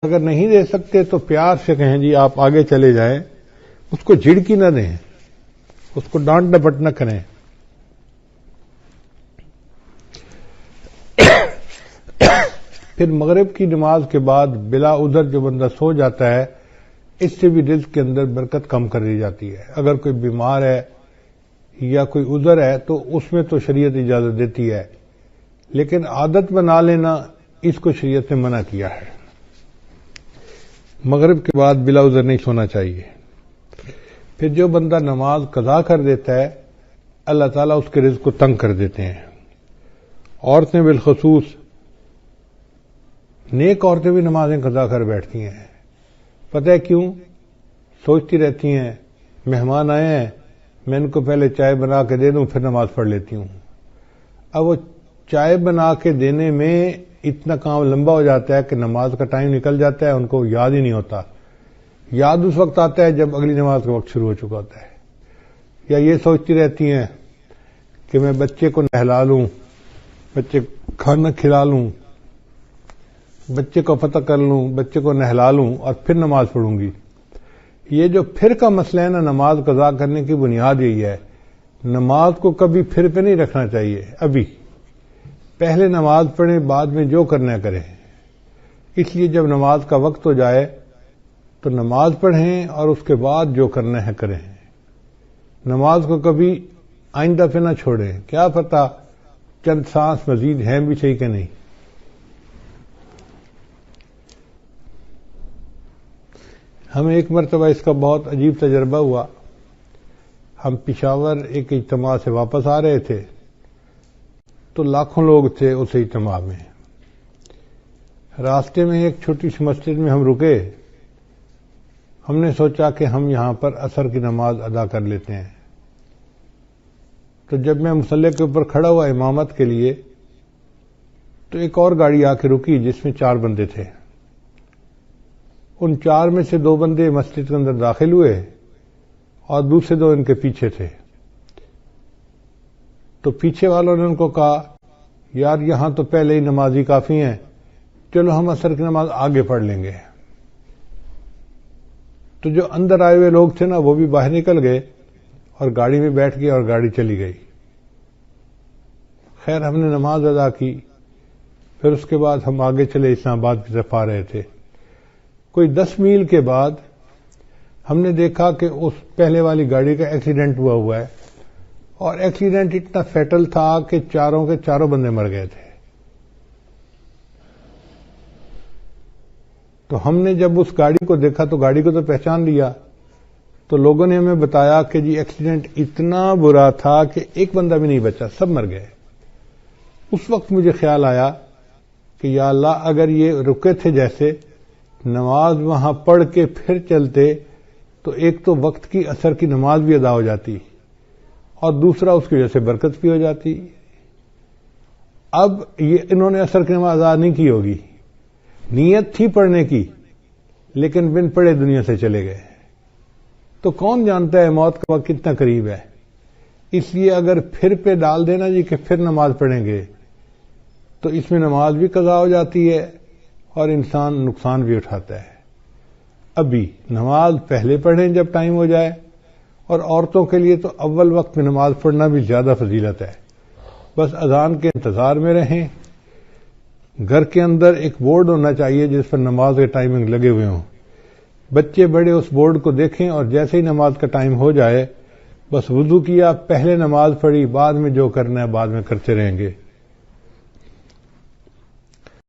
اگر نہیں دے سکتے تو پیار سے کہیں جی آپ آگے چلے جائیں، اس کو جھڑکی نہ دیں، اس کو ڈانٹ ڈپٹ نہ کریں. پھر مغرب کی نماز کے بعد بلا عذر جو بندہ سو جاتا ہے، اس سے بھی رزق کے اندر برکت کم کر دی جاتی ہے. اگر کوئی بیمار ہے یا کوئی عذر ہے تو اس میں تو شریعت اجازت دیتی ہے، لیکن عادت بنا لینا اس کو شریعت نے منع کیا ہے. مغرب کے بعد بلا عذر نہیں سونا چاہیے. پھر جو بندہ نماز قضا کر دیتا ہے، اللہ تعالیٰ اس کے رزق کو تنگ کر دیتے ہیں. عورتیں بالخصوص، نیک عورتیں بھی نمازیں قضا کر بیٹھتی ہیں. پتہ ہے کیوں؟ سوچتی رہتی ہیں مہمان آئے ہیں، میں ان کو پہلے چائے بنا کے دے دوں پھر نماز پڑھ لیتی ہوں. اب وہ چائے بنا کے دینے میں اتنا کام لمبا ہو جاتا ہے کہ نماز کا ٹائم نکل جاتا ہے، ان کو یاد ہی نہیں ہوتا. یاد اس وقت آتا ہے جب اگلی نماز کا وقت شروع ہو چکا ہوتا ہے. یا یہ سوچتی رہتی ہیں کہ میں بچے کو نہلا لوں، بچے کھانا کھلا لوں، بچے کو فتح کر لوں، بچے کو نہلا لوں اور پھر نماز پڑھوں گی. یہ جو پھر کا مسئلہ ہے نا، نماز قضا کرنے کی بنیاد یہی ہے. نماز کو کبھی پھر پہ نہیں رکھنا چاہیے. ابھی پہلے نماز پڑھیں، بعد میں جو کرنا کریں. اس لیے جب نماز کا وقت ہو جائے تو نماز پڑھیں اور اس کے بعد جو کرنا ہے کریں. نماز کو کبھی آئندہ پہ نہ چھوڑیں. کیا پتہ چند سانس مزید ہیں بھی صحیح کہ نہیں. ہمیں ایک مرتبہ اس کا بہت عجیب تجربہ ہوا. ہم پشاور ایک اجتماع سے واپس آ رہے تھے تو لاکھوں لوگ تھے اس اجتماع میں. راستے میں ایک چھوٹی سی مسجد میں ہم رکے. ہم نے سوچا کہ ہم یہاں پر عصر کی نماز ادا کر لیتے ہیں. تو جب میں مصلی کے اوپر کھڑا ہوا امامت کے لیے تو ایک اور گاڑی آ کے رکی جس میں 4 بندے تھے. ان 4 میں سے 2 بندے مسجد کے اندر داخل ہوئے اور دوسرے 2 ان کے پیچھے تھے. تو پیچھے والوں نے ان کو کہا یار یہاں تو پہلے ہی نمازی کافی ہیں، چلو ہم عصر کی نماز آگے پڑھ لیں گے. تو جو اندر آئے ہوئے لوگ تھے نا وہ بھی باہر نکل گئے اور گاڑی میں بیٹھ گئے اور گاڑی چلی گئی. خیر ہم نے نماز ادا کی. پھر اس کے بعد ہم آگے چلے، اسلام آباد کی طرف آ رہے تھے. کوئی 10 میل کے بعد ہم نے دیکھا کہ اس پہلے والی گاڑی کا ایکسیڈنٹ ہوا ہے، اور ایکسیڈنٹ اتنا فیٹل تھا کہ چاروں کے چاروں بندے مر گئے تھے. تو ہم نے جب اس گاڑی کو دیکھا تو گاڑی کو تو پہچان لیا. تو لوگوں نے ہمیں بتایا کہ جی ایکسیڈنٹ اتنا برا تھا کہ ایک بندہ بھی نہیں بچا، سب مر گئے. اس وقت مجھے خیال آیا کہ یا اللہ اگر یہ رکے تھے جیسے نماز وہاں پڑھ کے پھر چلتے تو ایک تو وقت کی عصر کی نماز بھی ادا ہو جاتی اور دوسرا اس کی وجہ سے برکت بھی ہو جاتی. اب یہ انہوں نے عصر کی نماز ادا نہیں کی ہوگی، نیت تھی پڑھنے کی لیکن بن پڑھے دنیا سے چلے گئے. تو کون جانتا ہے موت کا وقت کتنا قریب ہے. اس لیے اگر پھر پہ ڈال دینا جی کہ پھر نماز پڑھیں گے تو اس میں نماز بھی قضا ہو جاتی ہے اور انسان نقصان بھی اٹھاتا ہے. ابھی نماز پہلے پڑھیں جب ٹائم ہو جائے. اور عورتوں کے لیے تو اول وقت میں نماز پڑھنا بھی زیادہ فضیلت ہے. بس اذان کے انتظار میں رہیں. گھر کے اندر ایک بورڈ ہونا چاہیے جس پر نماز کے ٹائمنگ لگے ہوئے ہوں. بچے بڑے اس بورڈ کو دیکھیں اور جیسے ہی نماز کا ٹائم ہو جائے بس وضو کیا، پہلے نماز پڑھی، بعد میں جو کرنا ہے بعد میں کرتے رہیں گے.